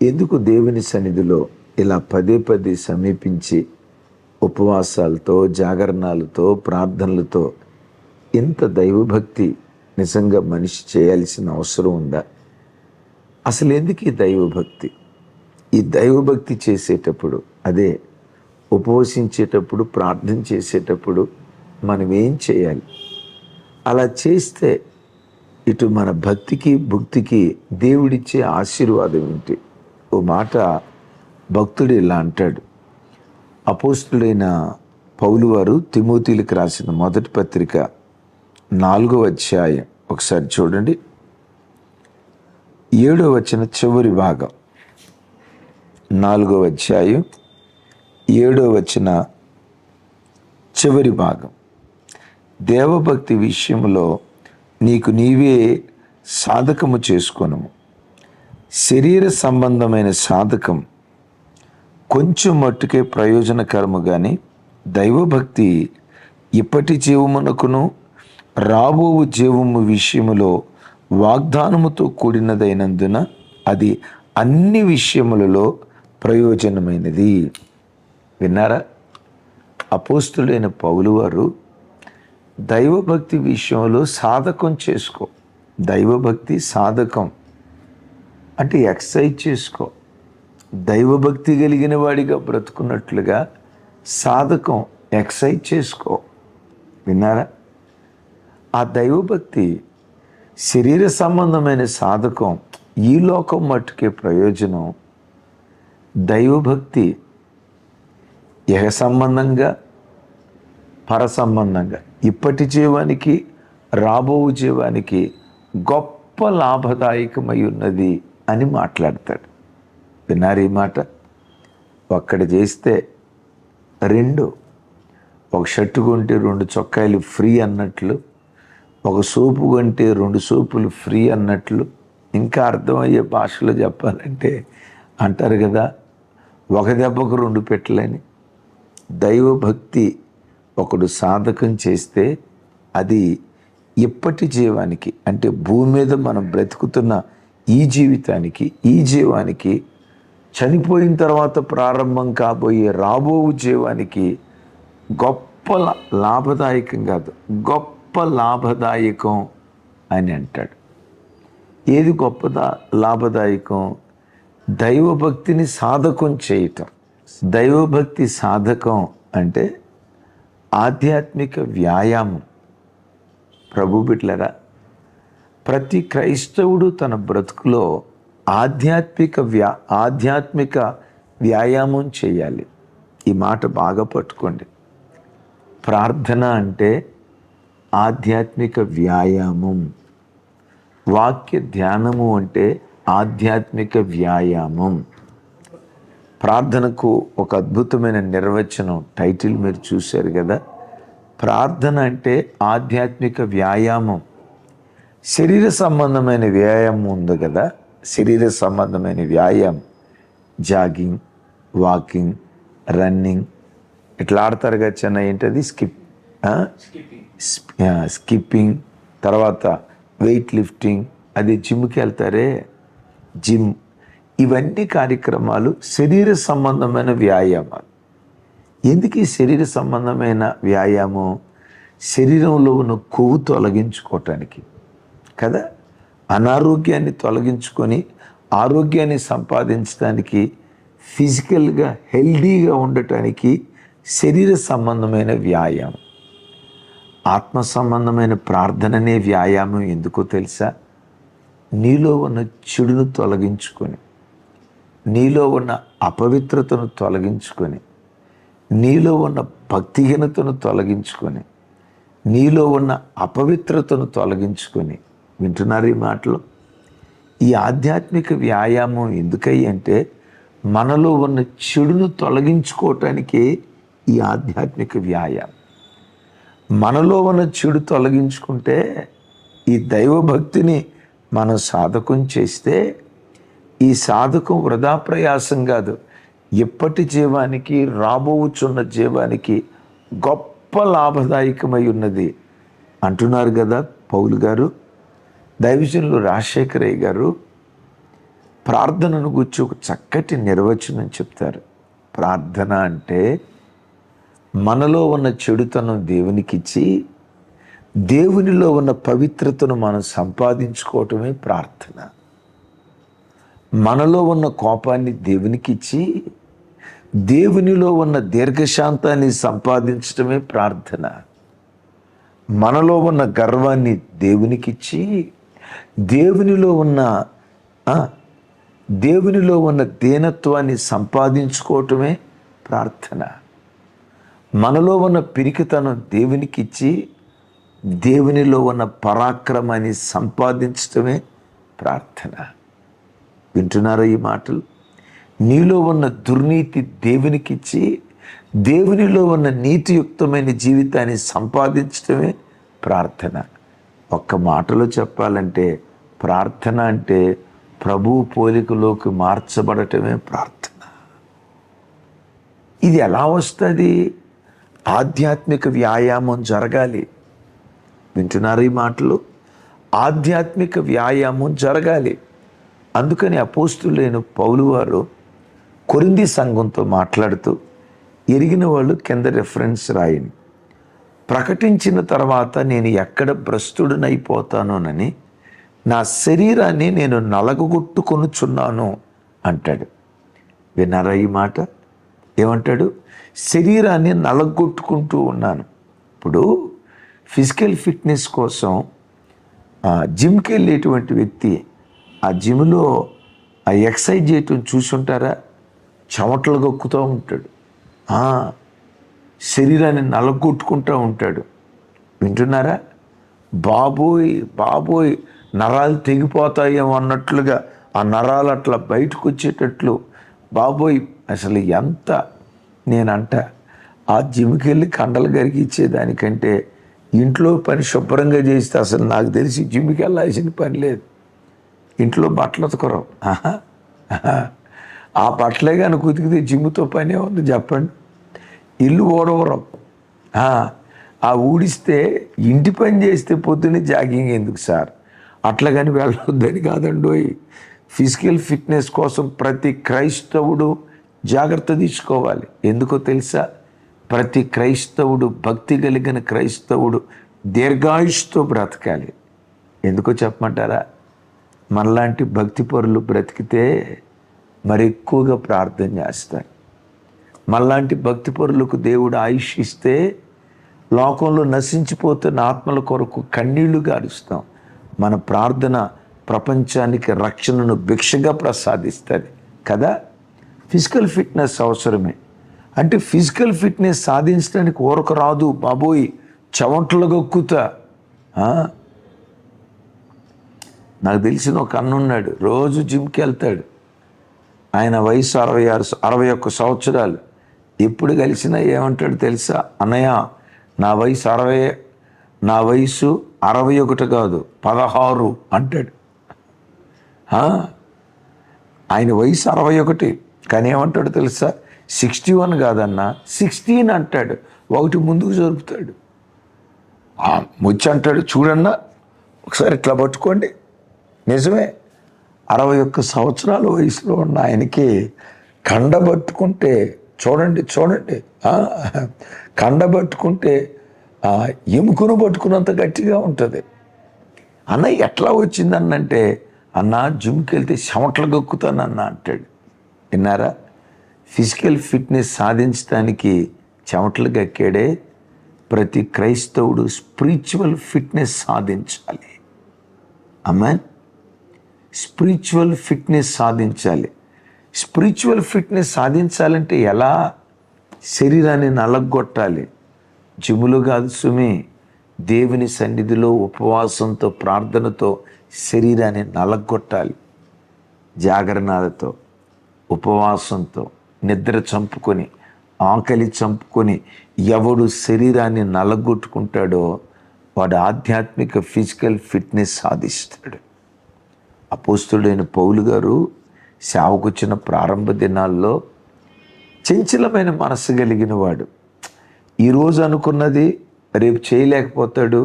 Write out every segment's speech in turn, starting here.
ఎందుకు దేవుని సన్నిధిలో ఇలా పదే పదే సమీపించి ఉపవాసాలతో, జాగరణాలతో, ప్రార్థనలతో ఇంత దైవభక్తి నిజంగా మనిషి చేయాల్సిన అవసరం ఉందా? అసలు ఎందుకు ఈ దైవభక్తి? ఈ దైవభక్తి చేసేటప్పుడు, అదే ఉపవసించేటప్పుడు, ప్రార్థన చేసేటప్పుడు మనం ఏం చేయాలి? అలా చేస్తే ఇటు మన భక్తికి, భుక్తికి దేవుడిచ్చే ఆశీర్వాదం ఏంటి? ఓ మాట భక్తుడు ఇలా అంటాడు. అపోస్తుడైన పౌలు వారు తిమోతిలకు రాసిన మొదటి పత్రిక 4వ అధ్యాయం ఒకసారి చూడండి. 7వ వచనం చివరి భాగం. 4వ అధ్యాయం 7వ వచనం చివరి భాగం. దేవభక్తి విషయంలో నీకు నీవే సాధకము చేసుకొను. శరీర సంబంధమైన సాధకం కొంచెం మట్టుకే ప్రయోజనకరము కానీ దైవభక్తి ఇప్పటి జీవమునకును రాబో జీవము విషయములో వాగ్దానముతో కూడినదైనందున అది అన్ని విషయములలో ప్రయోజనమైనది. విన్నారా? అపోస్తులైన పౌలు వారు దైవభక్తి విషయంలో సాధకం చేసుకో. దైవభక్తి సాధకం అంటే ఎక్సర్సైజ్ చేసుకో. దైవభక్తి కలిగిన వాడిగా బ్రతుకున్నట్లుగా సాధకం ఎక్సర్సైజ్ చేసుకో. విన్నారా? ఆ దైవభక్తి శరీర సంబంధమైన సాధకం ఈ లోకం మట్టుకే ప్రయోజనం. దైవభక్తి ఇహ సంబంధంగా, పర సంబంధంగా, ఇప్పటి జీవానికి, రాబో జీవానికి గొప్ప లాభదాయకమై ఉన్నది అని మాట్లాడతాడు. విన్నారు ఈ మాట? ఒక్కటి చేస్తే 2, ఒక షర్టు కొంటే 2 చొక్కాయలు ఫ్రీ అన్నట్లు, ఒక సోపు కొంటే 2 సోపులు ఫ్రీ అన్నట్లు, ఇంకా అర్థమయ్యే భాషలో చెప్పాలంటే అంటారు కదా, ఒక దెబ్బకు 2 పెట్టలని. దైవభక్తి ఒకడు సాధకం చేస్తే అది ఇప్పటి జీవానికి, అంటే భూమి మీద మనం బ్రతుకుతున్న ఈ జీవితానికి, ఈ జీవానికి, చనిపోయిన తర్వాత ప్రారంభం కాబోయే రాబో జీవానికి గొప్ప లాభదాయకం కాదు, గొప్ప లాభదాయకం అని అంటాడు. ఏది గొప్ప లాభదాయకం? దైవభక్తిని సాధకం చేయటం. దైవభక్తి సాధకం అంటే ఆధ్యాత్మిక వ్యాయామం. ప్రభు బిడ్డలారా, ప్రతి క్రైస్తవుడు తన బ్రతుకులో ఆధ్యాత్మిక వ్యాయామం చేయాలి. ఈ మాట బాగా పట్టుకోండి. ప్రార్థన అంటే ఆధ్యాత్మిక వ్యాయామం. వాక్య ధ్యానము అంటే ఆధ్యాత్మిక వ్యాయామం. ప్రార్థనకు ఒక అద్భుతమైన నిర్వచనం, టైటిల్ మీరు చూశారు కదా. ప్రార్థన అంటే ఆధ్యాత్మిక వ్యాయామం. శరీర సంబంధమైన వ్యాయామం ఉంది కదా, శరీర సంబంధమైన వ్యాయామం, జాగింగ్, వాకింగ్, రన్నింగ్, ఇట్లా ఆడతారు కదా చిన్న, ఏంటది, స్కిప్పింగ్, తర్వాత వెయిట్ లిఫ్టింగ్, అది జిమ్కి వెళ్తారే, జిమ్. ఇవన్నీ కార్యక్రమాలు శరీర సంబంధమైన వ్యాయామాలు. ఎందుకు ఈ శరీర సంబంధమైన వ్యాయామం? శరీరంలో ఉన్న కొవ్వు తొలగించుకోవటానికి కదా, అనారోగ్యాన్ని తొలగించుకొని ఆరోగ్యాన్ని సంపాదించడానికి, ఫిజికల్గా హెల్దీగా ఉండటానికి శరీర సంబంధమైన వ్యాయామం. ఆత్మ సంబంధమైన ప్రార్థననే వ్యాయామం. ఎందుకో తెలుసా? నీలో ఉన్న చెడును తొలగించుకొని, నీలో ఉన్న అపవిత్రతను తొలగించుకొని, నీలో ఉన్న భక్తిహీనతను తొలగించుకొని, నీలో ఉన్న అపవిత్రతను తొలగించుకొని. వింటున్నారు ఈ మాటలు? ఈ ఆధ్యాత్మిక వ్యాయామం ఎందుకై అంటే మనలో ఉన్న చెడును తొలగించుకోవటానికే ఈ ఆధ్యాత్మిక వ్యాయామం. మనలో ఉన్న చెడు తొలగించుకుంటే, ఈ దైవభక్తిని మనం సాధకం చేస్తే, ఈ సాధకం వృధా ప్రయాసం కాదు, ఇప్పటి జీవానికి, రాబోచున్న జీవానికి గొప్ప లాభదాయకమై ఉన్నది అంటున్నారు కదా పౌలు గారు. దైవజనులు రాజశేఖరయ్య గారు ప్రార్థనను గురించి ఒక చక్కటి నిర్వచనం చెప్తారు. ప్రార్థన అంటే మనలో ఉన్న చెడుతనం దేవునికిచ్చి దేవునిలో ఉన్న పవిత్రతను మనం సంపాదించుకోవటమే ప్రార్థన. మనలో ఉన్న కోపాన్ని దేవునికిచ్చి దేవునిలో ఉన్న దీర్ఘశాంతాన్ని సంపాదించటమే ప్రార్థన. మనలో ఉన్న గర్వాన్ని దేవునికిచ్చి దేవునిలో ఉన్న దీనత్వాన్ని సంపాదించుకోవటమే ప్రార్థన. మనలో ఉన్న పిరికితనం దేవునికిచ్చి దేవునిలో ఉన్న పరాక్రమాన్ని సంపాదించటమే ప్రార్థన. వింటున్నారా ఈ మాటలు? నీలో ఉన్న దుర్నీతి దేవునికిచ్చి దేవునిలో ఉన్న నీతియుక్తమైన జీవితాన్ని సంపాదించటమే ప్రార్థన. ఒక్క మాటలో చెప్పాలంటే ప్రార్థన అంటే ప్రభువు పోలికలోకి మార్చబడటమే ప్రార్థన. ఇది ఎలా వస్తుంది? ఆధ్యాత్మిక వ్యాయామం జరగాలి. వింటున్నారు ఈ మాటలు? ఆధ్యాత్మిక వ్యాయామం జరగాలి. అందుకని అపోస్తులైన పౌలు వారు కొరింథీ సంఘంతో మాట్లాడుతూ, ఎరిగిన వాళ్ళు కింద రెఫరెన్స్ రాయండి, ప్రకటించిన తర్వాత నేను ఎక్కడ భ్రష్టుడనైపోతానోనని నా శరీరాన్ని నేను నలగొట్టుకొనుచున్నాను అంటాడు. విన్నారా ఈ మాట? ఏమంటాడు? శరీరాన్ని నలగొట్టుకుంటూ ఉన్నాను. ఇప్పుడు ఫిజికల్ ఫిట్నెస్ కోసం జిమ్కి వెళ్ళేటువంటి వ్యక్తి ఆ జిమ్లో ఆ ఎక్సర్సైజ్ చేయటం చూసుంటారా? చెమటలు గొక్కుతూ ఉంటాడు, శరీరాన్ని నలగొట్టుకుంటూ ఉంటాడు. వింటున్నారా? బాబోయ్ బాబోయ్ నరాలు తెగిపోతాయేమో అన్నట్లుగా ఆ నరాలు అట్లా బయటకు వచ్చేటట్లు, బాబోయ్ అసలు ఎంత నేనంట ఆ జిమ్కి వెళ్ళి కండలు గరికి ఇచ్చేదానికంటే ఇంట్లో పని శుభ్రంగా చేస్తే అసలు నాకు తెలిసి జిమ్కి వెళ్ళాల్సిన పని లేదు. ఇంట్లో బట్టలు ఉతకరం, ఆ బట్టలే కానీ ఉతికితే జిమ్తో పనే ఉంది చెప్పండి. ఇల్లు ఊడవరం, ఆ ఊడిస్తే ఇంటి పని చేస్తే పొద్దున్నే జాగింగ్ ఎందుకు సార్? అట్లా కానీ వెళ్ళొద్దని కాదండోయ్. ఫిజికల్ ఫిట్నెస్ కోసం ప్రతి క్రైస్తవుడు జాగ్రత్త తీసుకోవాలి. ఎందుకో తెలుసా? ప్రతి క్రైస్తవుడు, భక్తి కలిగిన క్రైస్తవుడు దీర్ఘాయుష్తో బ్రతకాలి. ఎందుకో చెప్పమంటారా? మనలాంటి భక్తి పరులు బ్రతికితే మరి ఎక్కువగా ప్రార్థన చేస్తారు. మనలాంటి భక్తి పరులకు దేవుడు ఆయుష్ ఇస్తే లోకంలో నశించిపోతున్న ఆత్మల కొరకు కన్నీళ్లు గారుస్తాం. మన ప్రార్థన ప్రపంచానికి రక్షణను భిక్షగా ప్రసాదిస్తుంది కదా. ఫిజికల్ ఫిట్నెస్ అవసరమే. అంటే ఫిజికల్ ఫిట్నెస్ సాధించడానికి ఊరక రాదు బాబోయ్, చెవంటలు గొక్కుతా. నాకు తెలిసిన ఒక అన్న ఉన్నాడు, రోజు జిమ్కి వెళ్తాడు. ఆయన వయసు 61 సంవత్సరాలు. ఎప్పుడు కలిసినా ఏమంటాడు తెలుసా? అన్నయ్య నా వయసు 61 కాదు 16 అంటాడు. ఆయన వయసు 61 కానీ ఏమంటాడు తెలుసా? 61 కాదన్నా 16 అంటాడు. ఒకటి ముందుకు జరుపుతాడు. ముచ్చి అంటాడు, చూడన్నా ఒకసారి ఇట్లా పట్టుకోండి. నిజమే, 61 సంవత్సరాల వయసులో ఉన్న ఆయనకి కండబట్టుకుంటే చూడండి కండబట్టుకుంటే ఎముకను పట్టుకున్నంత గట్టిగా ఉంటుంది. అన్న ఎట్లా వచ్చిందన్నంటే, అన్న జిమ్కి వెళ్తే చెమటలు గొక్కుతానన్న అంటాడు. విన్నారా? ఫిజికల్ ఫిట్నెస్ సాధించడానికి చెమటలు గక్కాడే. ప్రతి క్రైస్తవుడు స్పిరిచువల్ ఫిట్నెస్ సాధించాలి. ఆమేన్. స్పిరిచువల్ ఫిట్నెస్ సాధించాలి. స్పిరిచువల్ ఫిట్నెస్ సాధించాలంటే ఎలా? శరీరాన్ని నలగొట్టాలి. జిమ్ములు కాదు సుమి, దేవుని సన్నిధిలో ఉపవాసంతో ప్రార్థనతో శరీరాన్ని నలగొట్టాలి. జాగరణాలతో, ఉపవాసంతో, నిద్ర చంపుకొని, ఆకలి చంపుకొని ఎవడు శరీరాన్ని నలగొట్టుకుంటాడో వాడు ఆధ్యాత్మిక ఫిజికల్ ఫిట్నెస్ సాధిస్తాడు. అపోస్తుడైన పౌలు గారు సేవకొచ్చిన ప్రారంభ దినాల్లో చంచలమైన మనసు కలిగిన వాడు. ఈరోజు అనుకున్నది రేపు చేయలేకపోతాడు,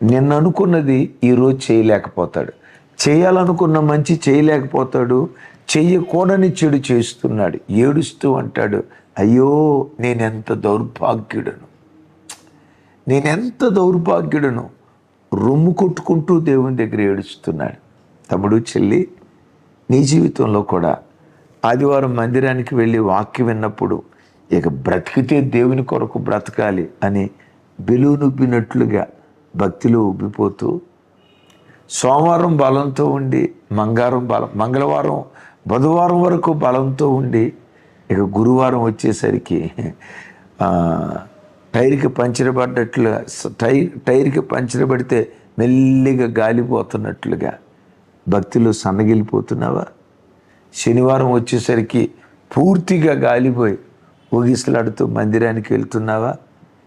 నిన్న అనుకున్నది ఈరోజు చేయలేకపోతాడు. చేయాలనుకున్న మంచి చేయలేకపోతాడు, చెయ్యకూడని చెడు చేస్తున్నాడు, ఏడుస్తూ అంటాడు, అయ్యో నేనెంత దౌర్భాగ్యుడను, నేనెంత దౌర్భాగ్యుడను, రొమ్ము కొట్టుకుంటూ దేవుని దగ్గర ఏడుస్తున్నాడు. తమ్ముడు, చెల్లి, నీ జీవితంలో కూడా ఆదివారం మందిరానికి వెళ్ళి వాక్యం విన్నప్పుడు ఇక బ్రతికితే దేవుని కొరకు బ్రతకాలి అని బెలూనుబ్బినట్లుగా భక్తిలో ఉబ్బిపోతూ సోమవారం బలంతో ఉండి మంగళవారం బుధవారం వరకు బలంతో ఉండి ఇక గురువారం వచ్చేసరికి టైర్కి పంచరబడ్డట్లుగా టైర్కి పంచరబడితే మెల్లిగా గాలిపోతున్నట్లుగా భక్తిలో సన్నగిలిపోతున్నావా? శనివారం వచ్చేసరికి పూర్తిగా గాలిపోయి ఊగిసలాడుతూ మందిరానికి వెళ్తున్నావా?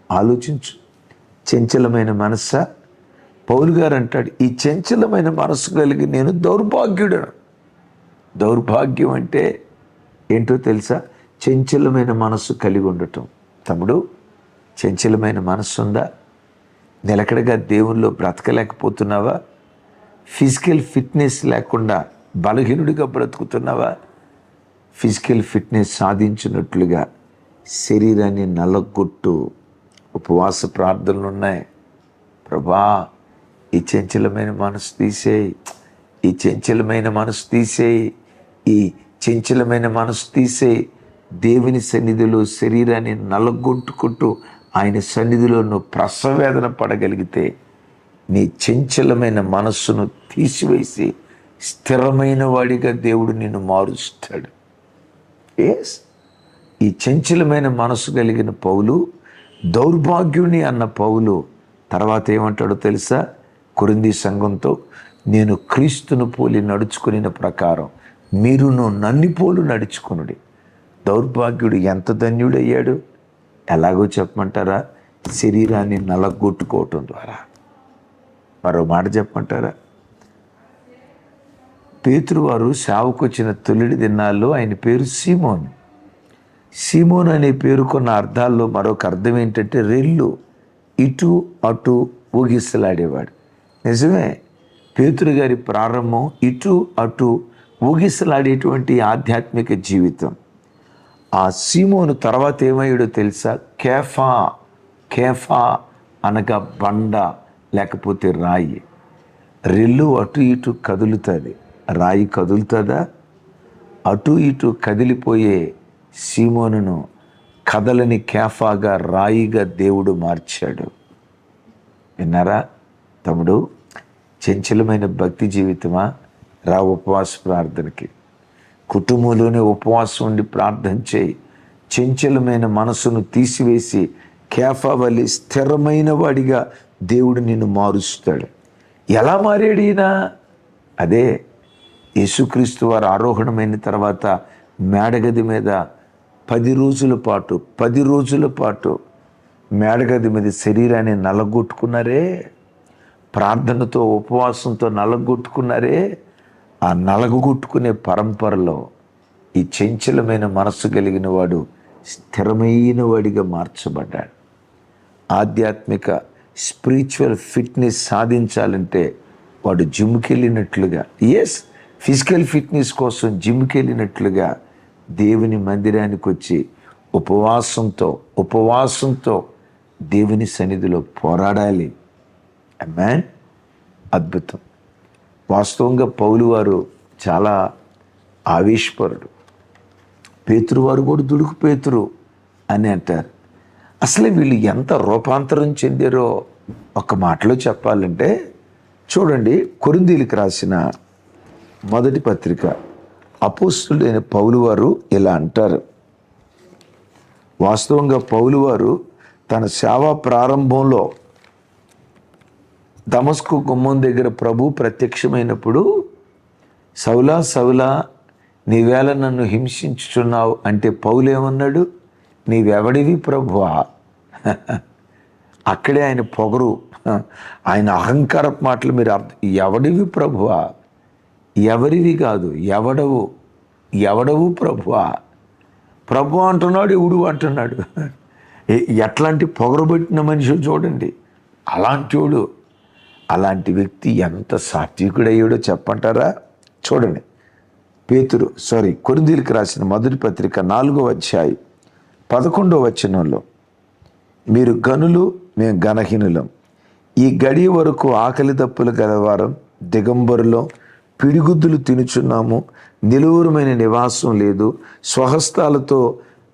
ఆలోచించు. చంచలమైన మనస్సా? పౌలు గారు అంటాడు, ఈ చంచలమైన మనస్సు కలిగి నేను దౌర్భాగ్యుడను. దౌర్భాగ్యం అంటే ఏంటో తెలుసా? చంచలమైన మనస్సు కలిగి ఉండటం. తమ్ముడు, చంచలమైన మనస్సు ఉందా? నిలకడగా దేవుల్లో బ్రతకలేకపోతున్నావా? ఫిజికల్ ఫిట్నెస్ లేకుండా బలహీనుడిగా బ్రతుకుతున్నావా? ఫిజికల్ ఫిట్నెస్ సాధించినట్లుగా శరీరాన్ని నల్లగొట్టు ఉపవాస ప్రార్థనలు ఉన్నాయి. ప్రభా, ఈ చంచలమైన మనసు తీసేయి, ఈ చంచలమైన మనసు తీసేయి, ఈ చంచలమైన మనసు తీసేయి. దేవుని సన్నిధిలో శరీరాన్ని నల్లగొట్టుకుంటూ ఆయన సన్నిధిలో నువ్వు ప్రసవేదన పడగలిగితే నీ చంచలమైన మనస్సును తీసివేసి స్థిరమైన వాడిగా దేవుడు నిన్ను మారుస్తాడు. ఎస్, ఈ చంచలమైన మనసు కలిగిన పౌలు, దౌర్భాగ్యుని అన్న పౌలు తర్వాత ఏమంటాడో తెలుసా? కొరింథీ సంఘంతో, నేను క్రీస్తును పోలి నడుచుకుని ప్రకారం మీరును నన్ను పోలు నడుచుకునుడి. దౌర్భాగ్యుడు ఎంత ధన్యుడయ్యాడు? ఎలాగో చెప్పమంటారా? శరీరాన్ని నలగొట్టుకోవటం ద్వారా. మరో మాట చెప్పమంటారా? పేతురు వారు సేవకొచ్చిన తొలిడి దినాల్లో ఆయన పేరు సీమోను. సీమోను అనే పేరుకున్న అర్థాల్లో మరొక అర్థం ఏంటంటే రెల్లు, ఇటు అటు ఊగిసలాడేవాడు. నిజమే, పేతురు గారి ప్రారంభం ఇటు అటు ఊగిసలాడేటువంటి ఆధ్యాత్మిక జీవితం. ఆ సీమోను తర్వాత ఏమయ్యాడో తెలుసా? కేఫా. కేఫా అనగా బండ లేకపోతే రాయి. రెల్లు అటు ఇటు కదులుతుంది, రాయి కదులుతుందా? అటు ఇటు కదిలిపోయే సీమోనును కదలని కేఫాగా, రాయిగా దేవుడు మార్చాడు. విన్నారా తమ్ముడు? చంచలమైన భక్తి జీవితమా? రా ఉపవాస ప్రార్థనకి. కుటుంబంలోనే ఉపవాసం ఉండి ప్రార్థన చేయి. చంచలమైన మనసును తీసివేసి కేఫా వల్లి స్థిరమైన వాడిగా దేవుడు నిన్ను మారుస్తాడు. ఎలా మారాడు ఈయన? అదే, యేసుక్రీస్తు వారు ఆరోహణమైన తర్వాత మేడగది మీద 10 రోజుల పాటు మేడగది మీద శరీరాన్ని నలగొట్టుకున్నారే, ప్రార్థనతో ఉపవాసంతో నలగొట్టుకున్నారే. ఆ నలగొట్టుకునే పరంపరలో ఈ చంచలమైన మనస్సు కలిగిన వాడు స్థిరమైన వాడిగా మార్చబడ్డాడు. ఆధ్యాత్మిక స్పిరిచువల్ ఫిట్నెస్ సాధించాలంటే వాడు జిమ్కి వెళ్ళినట్లుగా, ఎస్, ఫిజికల్ ఫిట్నెస్ కోసం జిమ్కి వెళ్ళినట్లుగా దేవుని మందిరానికి వచ్చి ఉపవాసంతో దేవుని సన్నిధిలో పోరాడాలి. ఆమేన్. అద్భుతం. వాస్తవంగా పౌలు వారు చాలా ఆవేశపరుడు. పేతురు వారు కూడా దుడుకు పేతురు అని అంటారు. అసలు వీళ్ళు ఎంత రూపాంతరం చెందారో ఒక మాటలో చెప్పాలంటే చూడండి, కొరింథీయులకు రాసిన మొదటి పత్రిక అపోస్తలుడైన పౌలు వారు ఇలా అంటారు. వాస్తవంగా పౌలు వారు తన సేవా ప్రారంభంలో దమస్కు గుమ్మం దగ్గర ప్రభు ప్రత్యక్షమైనప్పుడు, సౌలా సౌలా నీవేళ నన్ను హింసించుచున్నావు అంటే పౌలు ఏమన్నాడు? నీవెవడివి ప్రభువా? అక్కడే ఆయన పొగరు, ఆయన అహంకారపు మాటలు మీరు అర్థం. ఎవడివి ప్రభువా? ఎవరివి కాదు, ఎవడవు ప్రభువా? ప్రభు అంటున్నాడు, ఎవడు అంటున్నాడు. ఎట్లాంటి పొగరబెట్టిన మనిషి చూడండి. అలాంటి వాడు అలాంటి వ్యక్తి ఎంత సాత్వికుడయ్యాడో చెప్పంటారా? చూడండి, కొరింథీయులకు రాసిన మొదటి పత్రిక 4వ అధ్యాయం 11వ వచనంలో, మీరు గనులు, మేము గణహీనులం, ఈ గడియ వరకు ఆకలి దప్పులు గలవారం, దిగంబరులో పిడిగుద్దులు తినుచున్నాము, నిలువురమైన నివాసం లేదు, స్వహస్తాలతో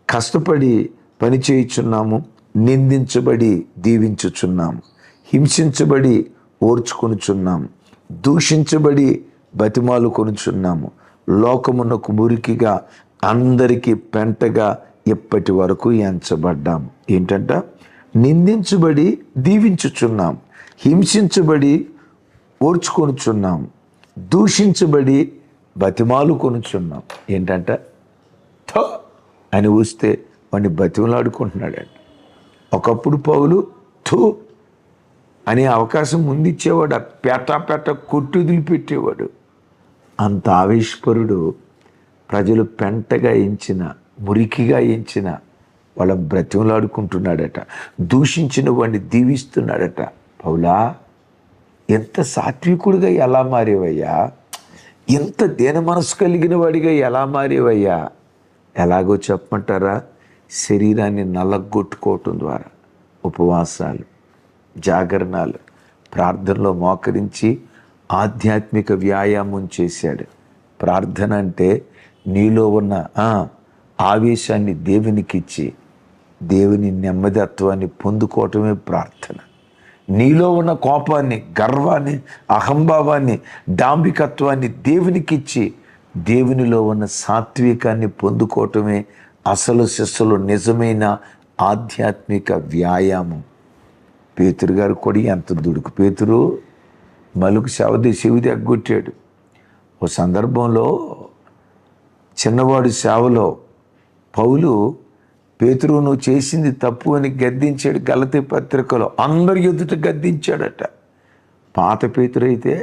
కష్టపడి పని చేయుచున్నాము, నిందించబడి దీవించుచున్నాము, హింసించబడి ఓర్చుకొనుచున్నాము, దూషించబడి బతిమాలు కొనుచున్నాము, లోకమునకు మురికిగా అందరికీ పెంటగా ఇప్పటి వరకు ఎంచబడ్డాము. ఏంటంట? నిందించబడి దీవించుచున్నాం, హింసించబడి ఓర్చుకొనుచున్నాం, దూషించబడి బతిమాలు కొనుచున్నాం. ఏంటంట? థో అని ఊస్తే వాడిని బతిమలాడుకుంటున్నాడంట. ఒకప్పుడు పౌలు థూ అనే అవకాశం ముందిచ్చేవాడు, ఆ పేట కొట్టు వదిలిపెట్టేవాడు. అంత ఆవేశపరుడు ప్రజలు పెంటగా ఎంచిన, మురికిగా ఎంచిన వాళ్ళ బ్రతిమలాడుకుంటున్నాడట, దూషించిన వాడిని దీవిస్తున్నాడట. పౌలా, ఎంత సాత్వికుడిగా ఎలా మారేవయ్యా, ఎంత దీన మనసు కలిగిన వాడిగా ఎలా మారేవయ్యా? ఎలాగో చెప్పమంటారా? శరీరాన్ని నలగొట్టుకోవటం ద్వారా ఉపవాసాలు, జాగరణాలు, ప్రార్థనలో మోకరించి ఆధ్యాత్మిక వ్యాయామం చేశాడు. ప్రార్థన అంటే నీలో ఉన్న ఆవేశాన్ని దేవునికి ఇచ్చి దేవుని నెమ్మదిత్వాన్ని పొందుకోవటమే ప్రార్థన. నీలో ఉన్న కోపాన్ని, గర్వాన్ని, అహంభావాన్ని, డాంబికత్వాన్ని దేవునికి ఇచ్చి దేవునిలో ఉన్న సాత్వికాన్ని పొందుకోవటమే అసలు శిస్సులో నిజమైన ఆధ్యాత్మిక వ్యాయామం. పేతురు గారు కొడి ఎంత దుడుకు. పేతురు మలుకు చెవిది ఎగ్గొట్టాడు. ఓ సందర్భంలో చిన్నవాడు సేవలో పౌలు పేతురు నువ్వు చేసింది తప్పు అని గద్దించాడు. గలతీ పత్రికలో అందరి ఎదుట గద్దించాడట. పాత పేతురు అయితే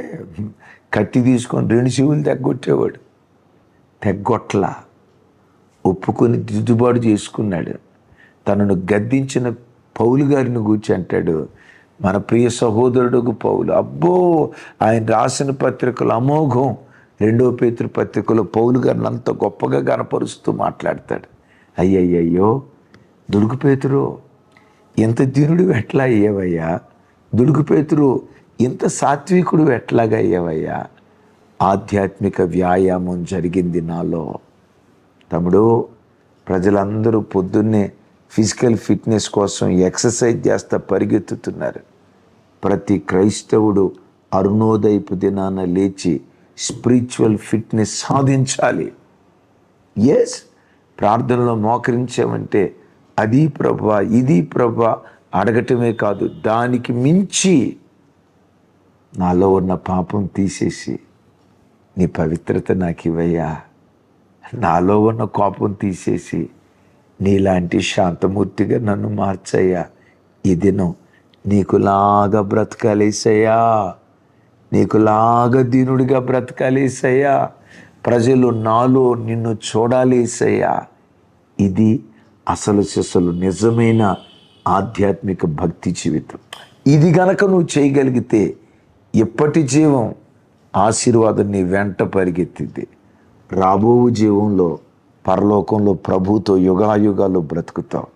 కత్తి తీసుకొని 2 చెవులు తెగ్గొట్టేవాడు. తెగ్గొట్లా ఒప్పుకొని దిద్దుబాటు చేసుకున్నాడు. తనను గద్దించిన పౌలు గారిని గూర్చి అంటాడు, మన ప్రియ సహోదరుడు పౌలు, అబ్బో ఆయన రాసిన పత్రికలు అమోఘం. 2వ పేతురు పత్రికలో పౌలు గారిని అంత గొప్పగా కనపరుస్తూ మాట్లాడతాడు. అయ్యయ్యో దుడుకు పేతురు, ఎంత దీనుడు ఎట్లా అయ్యావయ్యా? దుడుకు పేతురు, ఇంత సాత్వికుడు ఎట్లాగా అయ్యావయ్యా? ఆధ్యాత్మిక వ్యాయామం జరిగింది నాలో. తమ్ముడు, ప్రజలందరూ పొద్దున్నే ఫిజికల్ ఫిట్నెస్ కోసం ఎక్సర్సైజ్ చేస్తా పరిగెత్తుతున్నారు. ప్రతి క్రైస్తవుడు అరుణోదయపు దినాన లేచి స్పిరిచువల్ ఫిట్నెస్ సాధించాలి. ప్రార్థనలో మోకరించామంటే అది ప్రభువా, ఇది ప్రభువా అడగటమే కాదు, దానికి మించి నాలో ఉన్న పాపం తీసేసి నీ పవిత్రత నాకు ఇవ్వయ్యా, నాలో ఉన్న కోపం తీసేసి నీలాంటి శాంతమూర్తిగా నన్ను మార్చయ్యా, ఈ దినం నీకులాగా బ్రతకాలేసయ్యా, నీకులాగా దీనుడిగా బ్రతకాలేసయ్యా, ప్రజలు నాలో నిన్ను చూడాలేసయ్యా. ఇది అసలు సిసలు నిజమైన ఆధ్యాత్మిక భక్తి జీవితం. ఇది గనక నువ్వు చేయగలిగితే ఎప్పటి జీవం ఆశీర్వాదం నీ వెంట పరిగెత్తింది. రాబో జీవంలో పరలోకంలో ప్రభుతో యుగాయుగాలు బ్రతుకుతావు.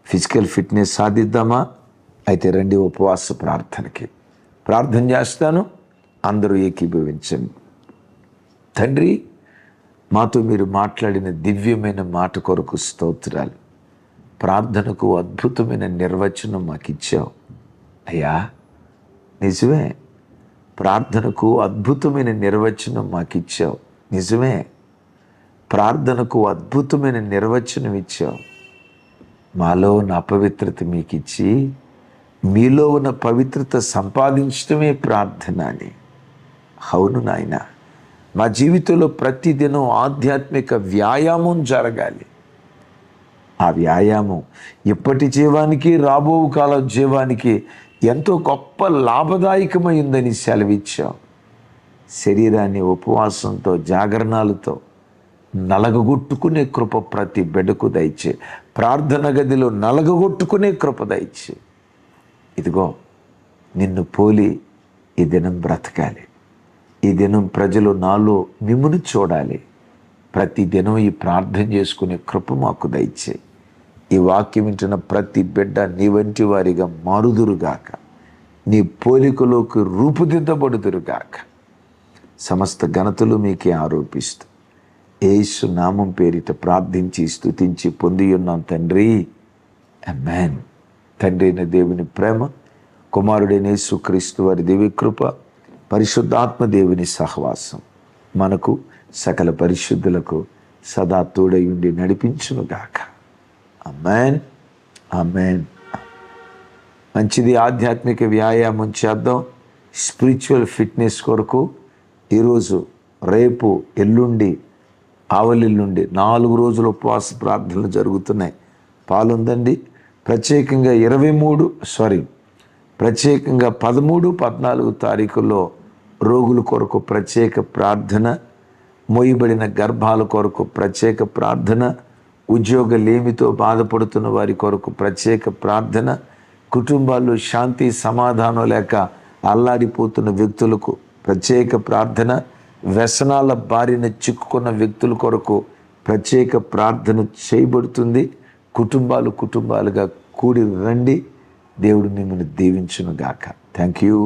Physical fitness సాధిద్దామా? అయితే రండి ఉపవాస ప్రార్థనకి. ప్రార్థన చేస్తాను, అందరూ ఏకీభవించండి. తండ్రి, మాతో మీరు మాట్లాడిన దివ్యమైన మాట కొరకు స్తోత్రాలు. ప్రార్థనకు అద్భుతమైన నిర్వచనం మాకు ఇచ్చావు అయ్యా. నిజమే, ప్రార్థనకు అద్భుతమైన నిర్వచనం మాకు ఇచ్చావు. నిజమే, ప్రార్థనకు అద్భుతమైన నిర్వచనం ఇచ్చావు. మాలో ఉన్న అపవిత్రత మీకు ఇచ్చి మీలో ఉన్న పవిత్రత సంపాదించడమే ప్రార్థన అని. అవును నాయన, మా జీవితంలో ప్రతిదినం ఆధ్యాత్మిక వ్యాయామం జరగాలి. ఆ వ్యాయామం ఇప్పటి జీవానికి రాబో కాల జీవానికి ఎంతో గొప్ప లాభదాయకమైందని సెలవిచ్చాం. శరీరాన్ని ఉపవాసంతో జాగరణాలతో నలగగొట్టుకునే కృప ప్రతి బిడ్డకు దయచే. ప్రార్థన గదిలో నలగగొట్టుకునే కృప దయచే. ఇదిగో నిన్ను పోలి ఈ దినం బ్రతకాలి. ఈ దినం ప్రజలు నాలో మిమ్మును చూడాలి. ప్రతి దినం ఈ ప్రార్థన చేసుకునే కృప మాకు దయచేయి. ఈ వాక్యం వింటున్న ప్రతి బిడ్డ నీ వంటి వారిగా మారుదురుగాక, నీ పోలికలోకి రూపుదిద్దబడుదురుగాక. సమస్త ఘనతలు మీకే ఆరోపిస్తూ యేసు నామం పేరిట ప్రార్థించి స్తుతించి పొంది ఉన్నాం తండ్రి, ఆమేన్. తండ్రి అయిన దేవుని ప్రేమ, కుమారుడైన యేసుక్రీస్తు వారి దివ్యకృప, పరిశుద్ధాత్మ దేవుని సహవాసం మనకు సకల పరిశుద్ధులకు సదా తోడై ఉండి నడిపించునుగాక. ఆమేన్, ఆమేన్. మంచిది. ఆధ్యాత్మిక వ్యాయామం చేద్దాం. స్పిరిచువల్ ఫిట్నెస్ కొరకు ఈరోజు, రేపు, ఎల్లుండి, ఆవలెల్లుండి 4 రోజులు ఉపవాస ప్రార్థనలు జరుగుతున్నాయి. పాల్గొందండి. ప్రత్యేకంగా 13, 14 తారీఖుల్లో రోగుల కొరకు ప్రత్యేక ప్రార్థన, మోయబడిన గర్భాల కొరకు ప్రత్యేక ప్రార్థన, ఉద్యోగ లేమితో బాధపడుతున్న వారి కొరకు ప్రత్యేక ప్రార్థన, కుటుంబాల్లో శాంతి సమాధానం లేక అల్లాడిపోతున్న వ్యక్తులకు ప్రత్యేక ప్రార్థన, వ్యసనాల బారిన చిక్కుకున్న వ్యక్తుల కొరకు ప్రత్యేక ప్రార్థన చేయబడుతుంది. కుటుంబాలుగా కూడి రండి. దేవుడు మిమ్మల్ని దీవించును గాక. Thank you.